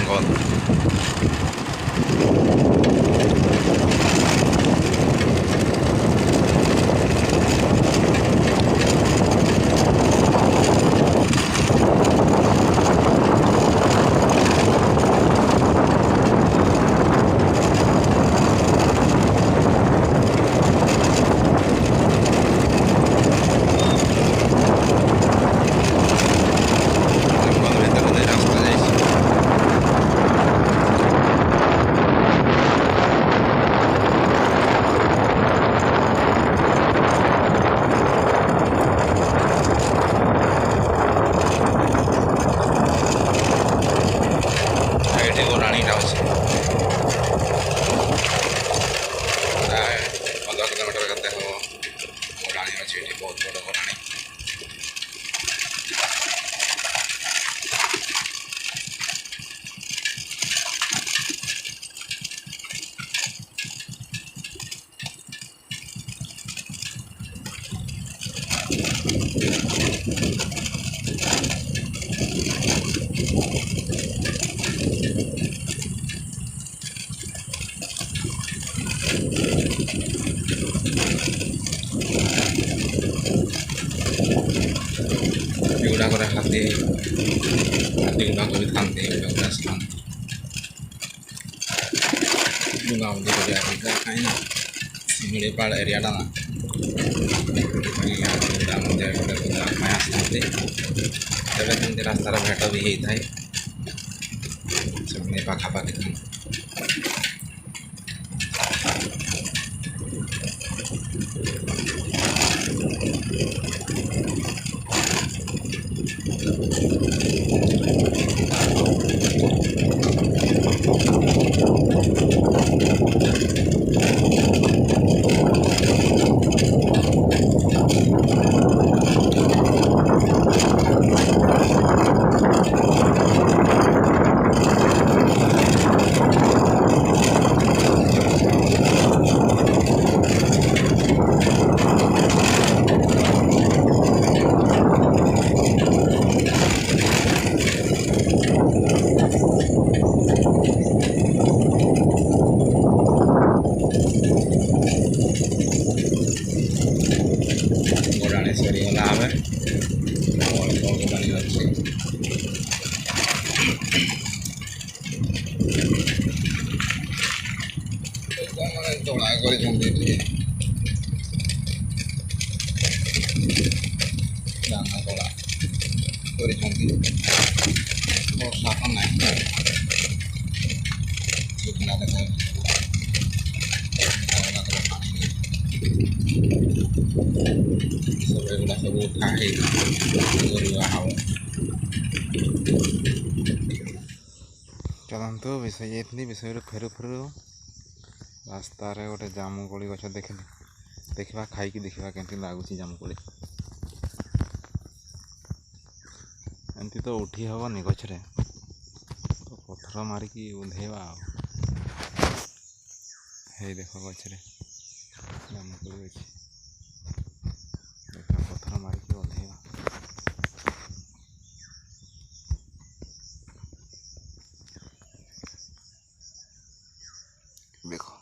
जंगल। गुड़ाक हाथी गुड़ाक भी था बुंगाबुंगी कहीं शिमिपाड़ एरियाटा ना आसते तेज रास्तार भेट भी होता है से पाखापाखि था। तोड़ा कर दाना तोड़ा कर बर्षा तो ना शुखला देखा सब एगुला सब उठा हम चलतु विषय जाइए विषय फेरु फेरु रास्तार गोटे जामुकोली गछ देखिली देखा खाई देखा केमती लगुच जामुकोली एमती तो उठी हेनी गचरे तो पथर मारिकी उधेवा हे देख गचरे जामुकोली अच्छी देखा पथर मारिकी उधेवा देखो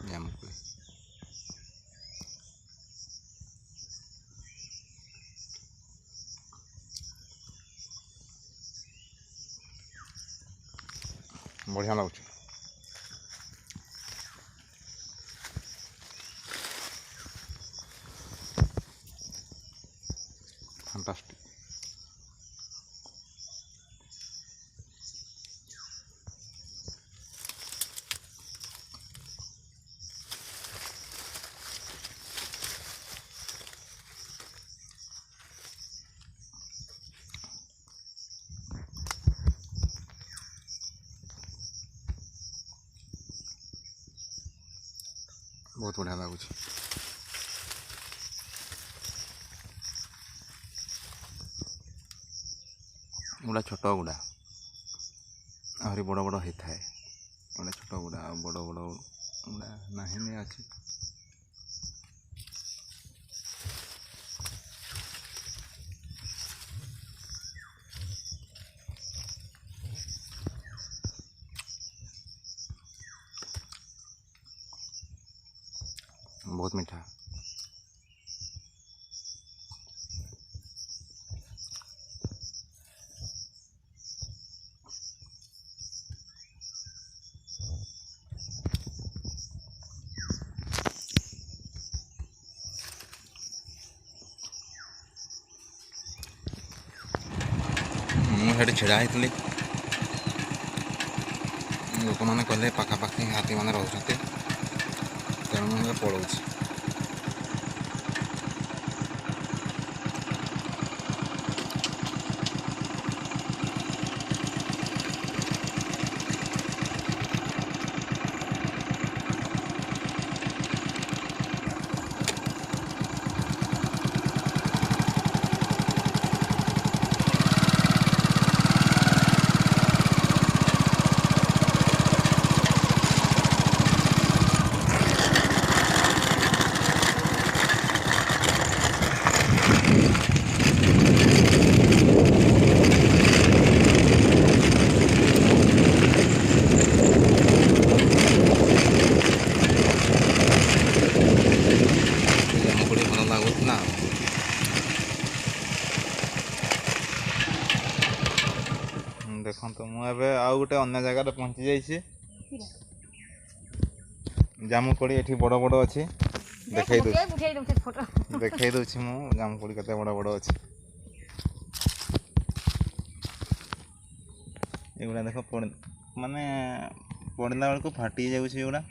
जामुकोली बढ़िया लगुच फैंटास्टिक। बहुत बढ़िया लगुच गुड़ा छोट गुड़ा आहरी बड़ बड़ होता है गुड़ा छोट गुड़ा बड़ बड़ गुड़ा नहीं अच्छी बहुत मीठा। मुझे छिड़ा होती लोक मैंने कहले पखापाखि हाथी मैंने रोचे तेणु मुझे पलाऊँ। देखो तो मुझे आउ गोटे अन्य जगार पहुँची जाइए। जामुकोड़ी ये बड़ बड़ अच्छी देखई दूसरी मुझे जामुकोड़ी के बड़ बड़ अच्छी। एगुड़ा देख माने पड़ला बेलू फाटी जाऊँगा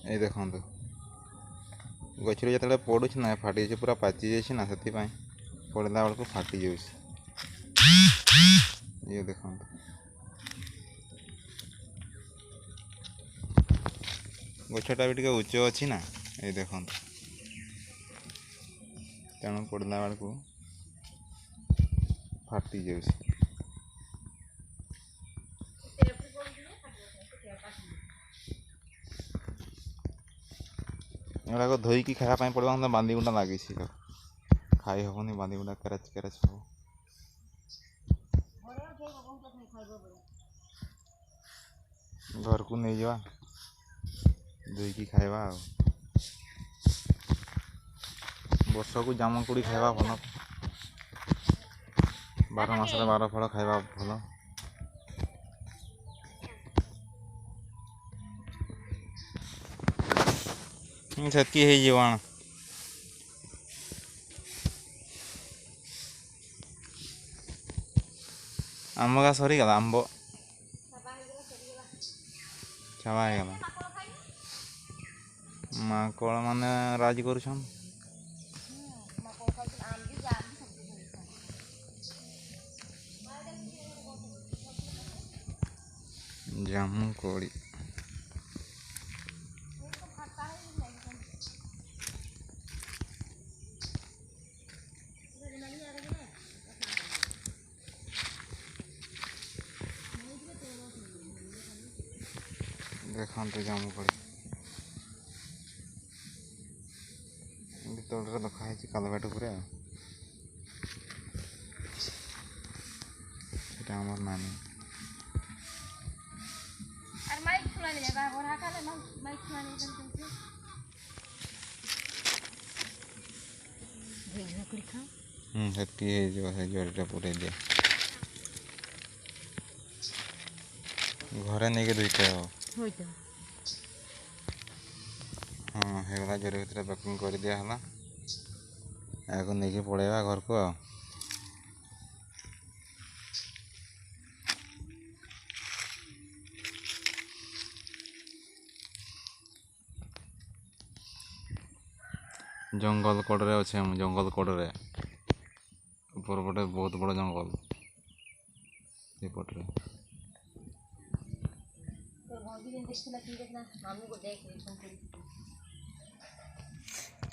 ये देखो गचर जो पड़ू ना फाटी पूरा पाची जाना से पड़ला बेलू फाटी जाऊँ ये देखो गछटा भी उच्च अच्छी ना ये देखो तेणु पड़ला बेलू फाटी जाऊँ। एगुड़ा धोईकी खायापी पड़ा मतलब बांदी गुंडा लगे खाई हेनी बांदी गुंडा केराच केराच हम घर को नहीं जा धोईकी खाइबा वर्ष को जामुकोड़ी खाइबा भल 12 मास 12 फल खाइबा भल। से आंब का सरीगला आंब छावा होगला माकड़ माने राज कर जामुकोड़ी देखते जामुकोड़ी तौर रखाई कालबाट पर नानी जड़ीटा पूरे दिया घरे नहीं के दुईटा हाँ होगा जड़ी भर पैकिंग कर दिहला आगे नहीं पड़ेगा घर को जंगल कड़े अच्छे जंगल कड़े ऊपर पटे बहुत बड़ जंगल सेपटे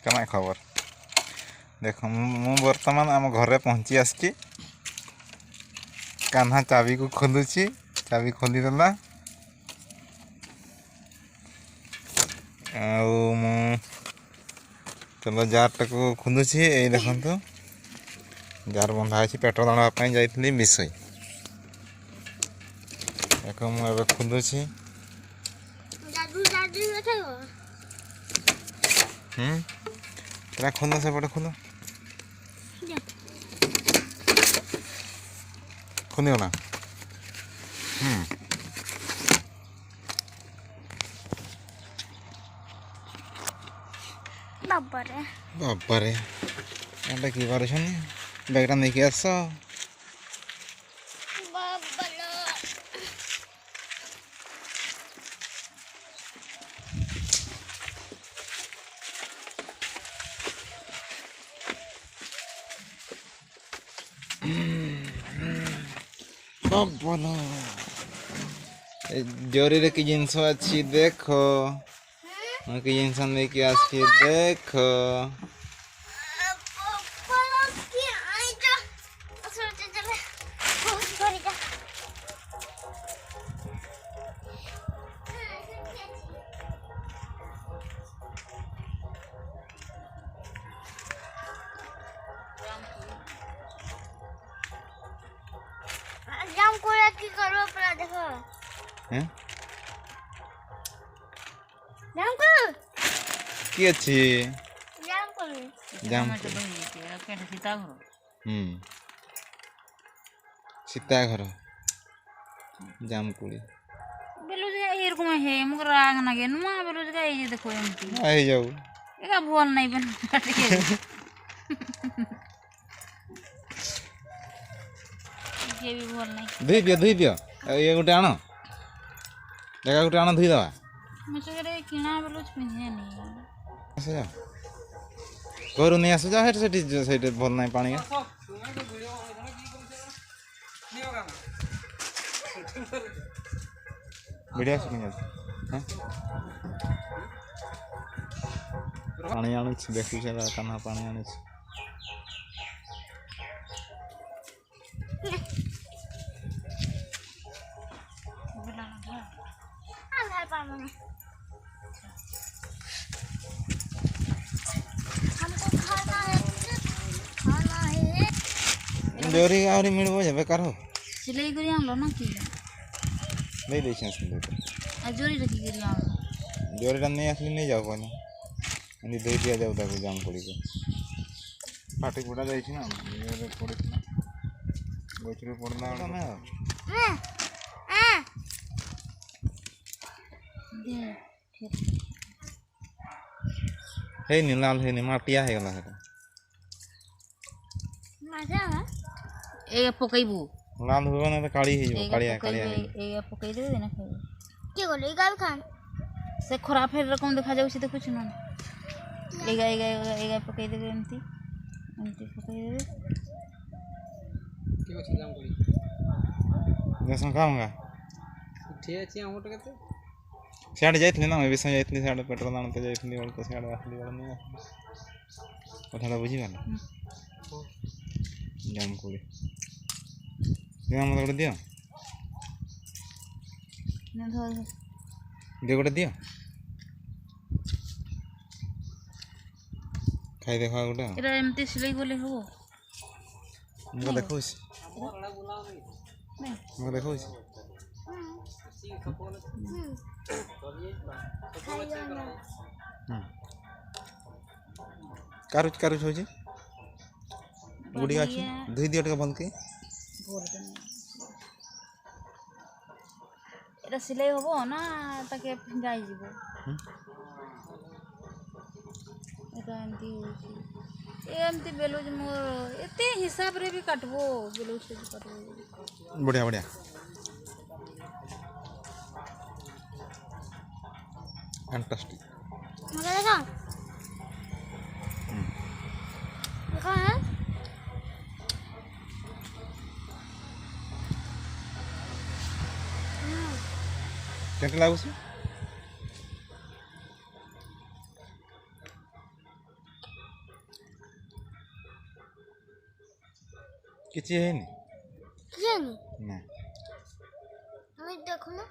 क्या खबर देख मु बर्तमान आम घरे पहुँची आसी कान्हा चाबी को खोलुची चाबी खोलीदेला चलो जार टाक खुंदुची ये देखो जार बंधा है पेट्रोल आनापी जाइली मिसई एक मुझे खुंदुची तेरा खोलो सेपटे खोलो खोलीगला बाबारे एटा कि बैगटा नहीं कि आस बोलो जोरी रे की जिनस अच्छी देखो की जिनस लेके आसी देखो जाम कोड़ा की करो पड़ा देखो हैं जाम करो की अच्छी जाम सीता घर जाम कुड़ी बेलुज एरकम है मुझे राग ना गे नुआ बेलुज का ये देखो एमती आई जाऊ एका बोल नहीं बन ये भी बोल नहीं धुई दियो ये गोटे आण जगह गोटे आण धुई दवा मुझे करे किना बेलुज पिंधे नहीं आस जा घर नहीं आस जा से भल ना पानी वीडियो पानी आनु देखी कान्हा पानी आनु जोरी आहरी मिलबो जे बेकार हो सिलाई करी आलो ना की नहीं दे छे सुन दे आ जोरी रखी करी आलो जोरीटा नहीं असली नहीं जाओ कोनी अनि दे दिया जाऊ ताको जाम पड़ी को पाटी पुडा जाई छी ना ये पड़ी ना गोचरी पड़ना ना दे हे नि लाल हे नि माटिया हे गला है ए पकईबू लाल हो ना तो काली हे जो कालिया कालिया ए पकई दे ना खाई के गोले गाल खान से खराब है रकम देखा जाऊ देखो ना एगा पकई दे एमती एमती पकई दे के बस जाम करी जैसा खाऊंगा उठे अछि हमट केते सियाड़े जाइथली ना विषय जाइथली सियाड़े पेट्रोल आनते जाइथली और को सियाड़े आसली वाला नहीं कथाटा बुझी गल जाम कोड़ी दिया मत गोटे दियो ना धर दियो गोटे दियो खाई देखा गोटे एरा एमती सिलाई गोले हो मुझे देखो मुझे देखो कारुच कारुच हो जी गुड़ी अच्छी धुई दियो टे भल के बोल के नहीं एरा सिलाई होबो ना ताके जाई जीवो एरा एमती होची एमती बेलुज मोर एते हिसाब रे भी काटबो बेलुज से काटबो बढ़िया बढ़िया फैंटास्टिक मगर देखो देखो है केते लागु से किछि है नि किया नहीं ना हमें देखो ना